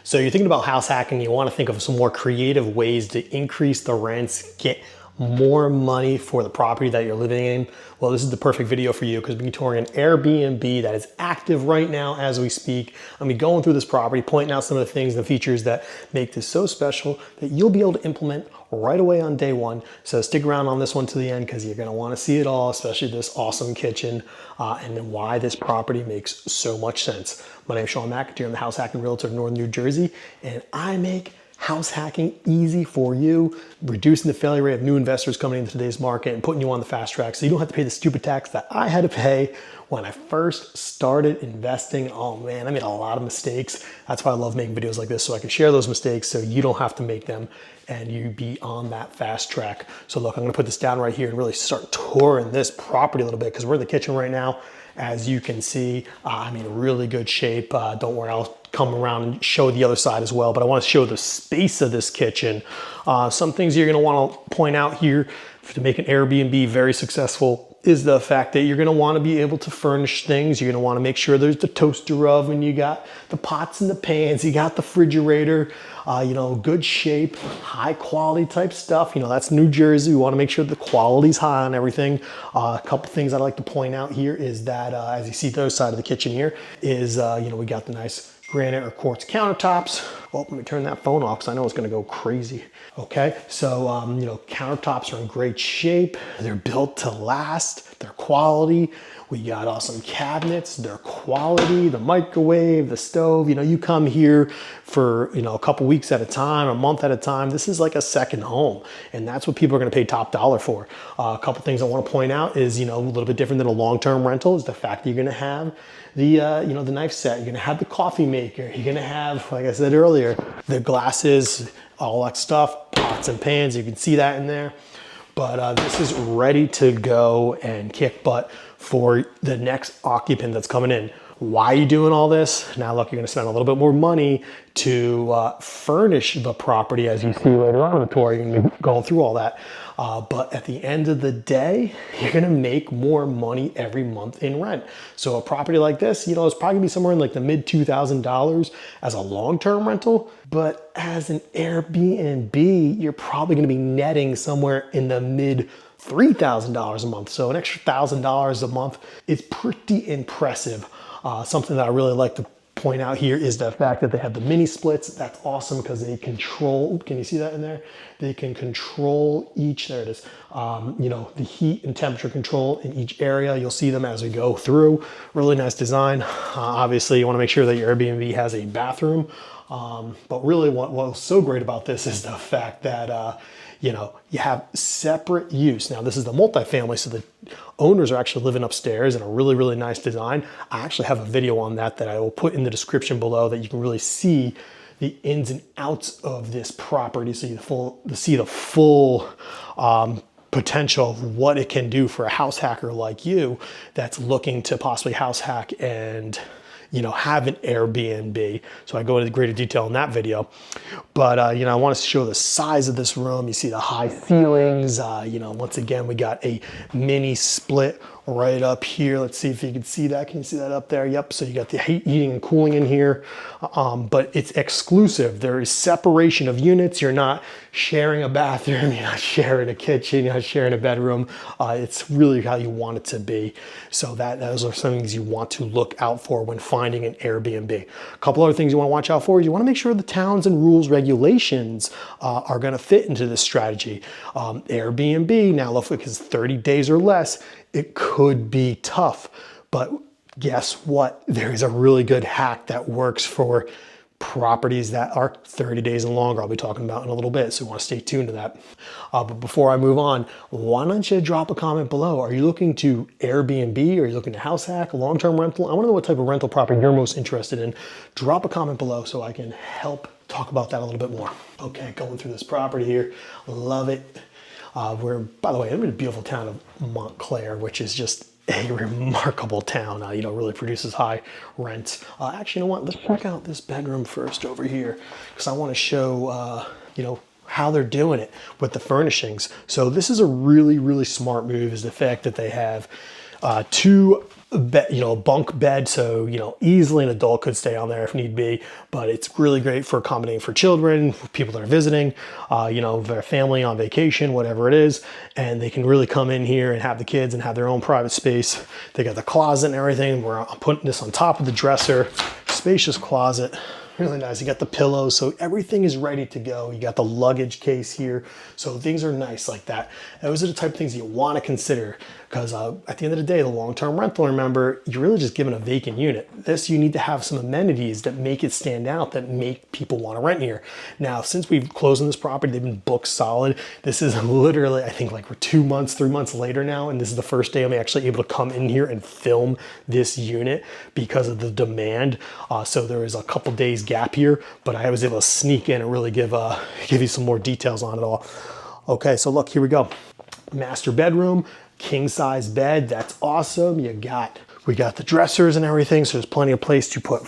So you're thinking about house hacking, you want to think of some more creative ways to increase the rents, get more money for the property that you're living in. Well, this is the perfect video for you because we're touring an Airbnb that is active right now as we speak. I'm gonna be going through this property, pointing out some of the things and the features that make this so special that you'll be able to implement right away on day one. So stick around on this one to the end because you're gonna wanna see it all, especially this awesome kitchen and then why this property makes so much sense. My name is Shawn McEnteer. I'm the house hacking realtor of Northern New Jersey, and I make house hacking easy for you, reducing the failure rate of new investors coming into today's market and putting you on the fast track so you don't have to pay the stupid tax that I had to pay when I first started investing. Oh man, I made a lot of mistakes. That's why I love making videos like this, so I can share those mistakes so you don't have to make them and you be on that fast track. So look, I'm gonna put this down right here and really start touring this property a little bit because we're in the kitchen right now. As you can see, I'm in really good shape. Don't worry, I'll come around and show the other side as well, but I want to show the space of this kitchen. Some things you're going to want to point out here to make an Airbnb very successful is the fact that you're going to want to be able to furnish things. You're going to want to make sure there's the toaster oven, you got the pots and the pans, you got the refrigerator, good shape, high quality type stuff. That's New Jersey. We want to make sure the quality's high on everything. A couple things I'd like to point out here is that as you see the other side of the kitchen here is, we got the nice granite or quartz countertops. Oh, let me turn that phone off because I know it's gonna go crazy. Okay, so countertops are in great shape. They're built to last, they're quality. We got awesome cabinets, they're quality, the microwave, the stove. You come here for a couple weeks at a time, a month at a time. This is like a second home, and that's what people are gonna pay top dollar for. A couple things I wanna point out is, a little bit different than a long-term rental is the fact that you're gonna have the the knife set, you're gonna have the coffee maker, you're gonna have, like I said earlier, the glasses, all that stuff, pots and pans, you can see that in there. But this is ready to go and kick butt for the next occupant that's coming in. Why are you doing all this? Now look, you're gonna spend a little bit more money to furnish the property, as you see later on in the tour. You're gonna be going through all that. But at the end of the day, you're gonna make more money every month in rent. So a property like this, it's probably gonna be somewhere in like the mid $2,000 as a long-term rental. But as an Airbnb, you're probably gonna be netting somewhere in the mid $3,000 a month. So an extra $1,000 a month is pretty impressive. Something that I really like to point out here is the fact that they have the mini splits. That's awesome because they control, can you see that in there? They can control each, there it is, the heat and temperature control in each area. You'll see them as we go through. Really nice design. Obviously you wanna make sure that your Airbnb has a bathroom. But really what's so great about this is the fact that, you have separate use. Now this is the multifamily, so the owners are actually living upstairs in a really, really nice design. I actually have a video on that I will put in the description below that you can really see the ins and outs of this property, so you see the full potential of what it can do for a house hacker like you that's looking to possibly house hack and have an Airbnb. So I go into greater detail in that video. But, I want to show the size of this room. You see the high ceilings. Once again, we got a mini split right up here. Let's see if you can see that. Can you see that up there? Yep. So you got the heating and cooling in here, but it's exclusive. There is separation of units. You're not sharing a bathroom. You're not sharing a kitchen. You're not sharing a bedroom. It's really how you want it to be. So those are some things you want to look out for when finding an Airbnb. A couple other things you want to watch out for is you want to make sure the towns and rules regulations are going to fit into this strategy. Airbnb, now look, because 30 days or less, it could be tough, but guess what? There is a really good hack that works for properties that are 30 days and longer. I'll be talking about in a little bit, so you want to stay tuned to that. But before I move on, why don't you drop a comment below? Are you looking to Airbnb? Are you looking to house hack, long-term rental? I want to know what type of rental property you're most interested in. Drop a comment below so I can help talk about that a little bit more. Okay, going through this property here. Love it. We're, by the way, I'm in the beautiful town of Montclair, which is just a remarkable town. Really produces high rent. Actually, you know what? Let's check out this bedroom first over here because I want to show, how they're doing it with the furnishings. So this is a really, really smart move is the fact that they have two bunk bed, so easily an adult could stay on there if need be. But it's really great for accommodating for children, people that are visiting, their family on vacation, whatever it is, and they can really come in here and have the kids and have their own private space. They got the closet and everything. Where I'm putting this on top of the dresser, spacious closet. Really nice. You got the pillows, so everything is ready to go. You got the luggage case here, so things are nice like that. Those are the type of things you want to consider, because at the end of the day, the long-term rental, remember, you're really just given a vacant unit. This, you need to have some amenities that make it stand out, that make people want to rent here. Now, since we've closed on this property, they've been booked solid. This is literally, I think, like we're 2 months, 3 months later now, and this is the first day I'm actually able to come in here and film this unit because of the demand. So there is a couple days gap here, but I was able to sneak in and really give you some more details on it all. Okay, so look, here we go. Master bedroom, king size bed. That's awesome. We got the dressers and everything, so there's plenty of place to put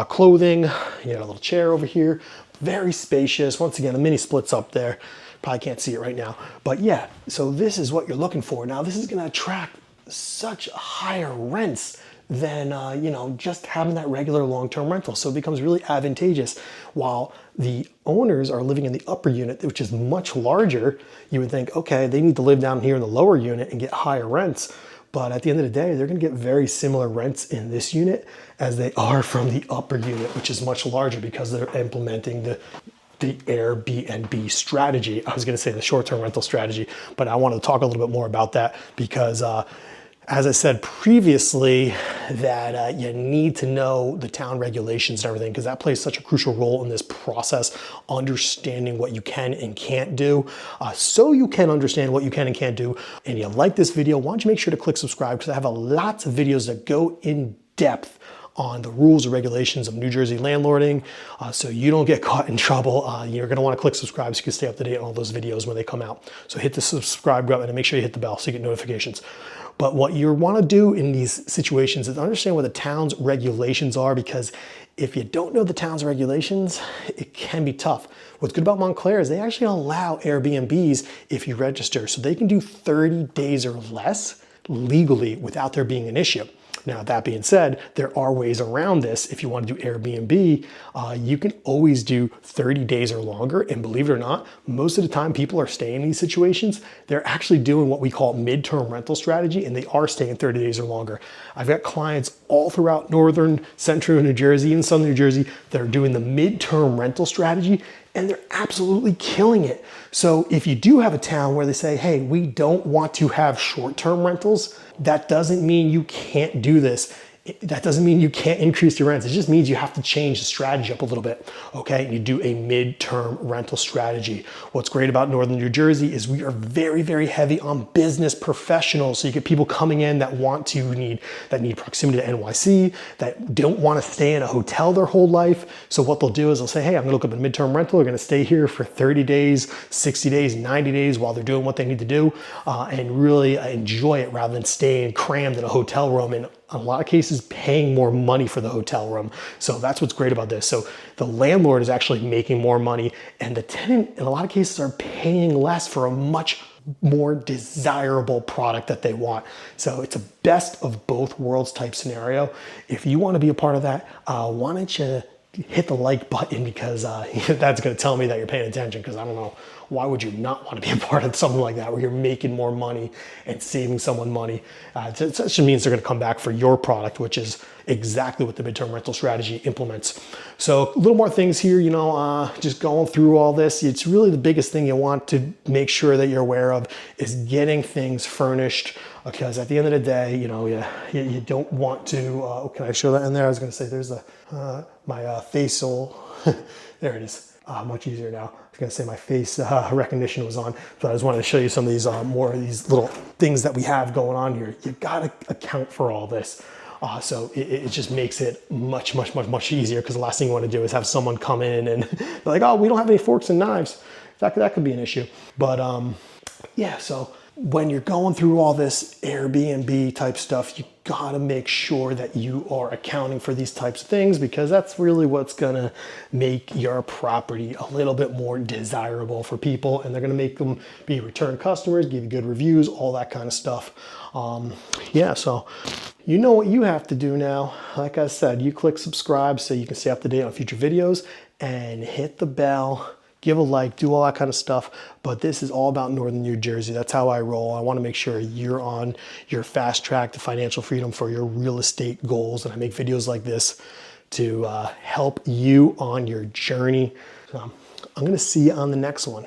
clothing. You got a little chair over here. Very spacious. Once again, the mini splits up there. Probably can't see it right now, but yeah. So this is what you're looking for. Now this is going to attract such higher rents than just having that regular long-term rental. So it becomes really advantageous. While the owners are living in the upper unit, which is much larger, you would think, okay, they need to live down here in the lower unit and get higher rents. But at the end of the day, they're going to get very similar rents in this unit as they are from the upper unit, which is much larger because they're implementing the Airbnb strategy. I was going to say the short-term rental strategy, but I wanted to talk a little bit more about that because as I said previously, that you need to know the town regulations and everything, because that plays such a crucial role in this process, understanding what you can and can't do, so you can understand what you can and can't do. And you like this video, why don't you make sure to click subscribe, because I have lots of videos that go in depth on the rules and regulations of New Jersey landlording, so you don't get caught in trouble. You're going to want to click subscribe so you can stay up to date on all those videos when they come out. So hit the subscribe button and make sure you hit the bell so you get notifications. But what you want to do in these situations is understand what the town's regulations are, because if you don't know the town's regulations, it can be tough. What's good about Montclair is they actually allow Airbnbs if you register, so they can do 30 days or less legally without there being an issue. Now, that being said, there are ways around this. If you want to do Airbnb, you can always do 30 days or longer. And believe it or not, most of the time people are staying in these situations, they're actually doing what we call midterm rental strategy, and they are staying 30 days or longer. I've got clients all throughout northern, central New Jersey and southern New Jersey that are doing the midterm rental strategy, and they're absolutely killing it. So if you do have a town where they say, hey, we don't want to have short-term rentals, that doesn't mean you can't do this. That doesn't mean you can't increase your rents. It just means you have to change the strategy up a little bit, okay? You do a midterm rental strategy. What's great about Northern New Jersey is we are very, very heavy on business professionals. So you get people coming in that need proximity to NYC, that don't want to stay in a hotel their whole life. So what they'll do is they'll say, hey, I'm gonna look up a midterm rental. They're gonna stay here for 30 days, 60 days, 90 days while they're doing what they need to do, and really enjoy it rather than staying crammed in a hotel room and in a lot of cases paying more money for the hotel room. So that's what's great about this. So the landlord is actually making more money, and the tenant in a lot of cases are paying less for a much more desirable product that they want. So it's a best of both worlds type scenario. If you want to be a part of that, why don't you hit the like button, because that's going to tell me that you're paying attention, because I don't know, why would you not want to be a part of something like that where you're making more money and saving someone money? It just means they're going to come back for your product, which is exactly what the midterm rental strategy implements. So a little more things here, just going through all this. It's really the biggest thing you want to make sure that you're aware of is getting things furnished, because at the end of the day, you don't want to, can I show that in there? I was going to say there's my facial, there it is. Much easier now. I was going to say my face recognition was on, but I just wanted to show you some of these more of these little things that we have going on here. You got to account for all this. So it just makes it much easier, because the last thing you want to do is have someone come in and be like, oh, we don't have any forks and knives. That could be an issue. But yeah, so when you're going through all this Airbnb type stuff, you gotta make sure that you are accounting for these types of things, because that's really what's gonna make your property a little bit more desirable for people, and they're gonna make them be return customers, give you good reviews, all that kind of stuff. Yeah, so you know what you have to do now. Like I said, you click subscribe so you can stay up to date on future videos, and hit the bell, give a like, do all that kind of stuff. But this is all about Northern New Jersey. That's how I roll. I want to make sure you're on your fast track to financial freedom for your real estate goals. And I make videos like this to help you on your journey. So I'm going to see you on the next one.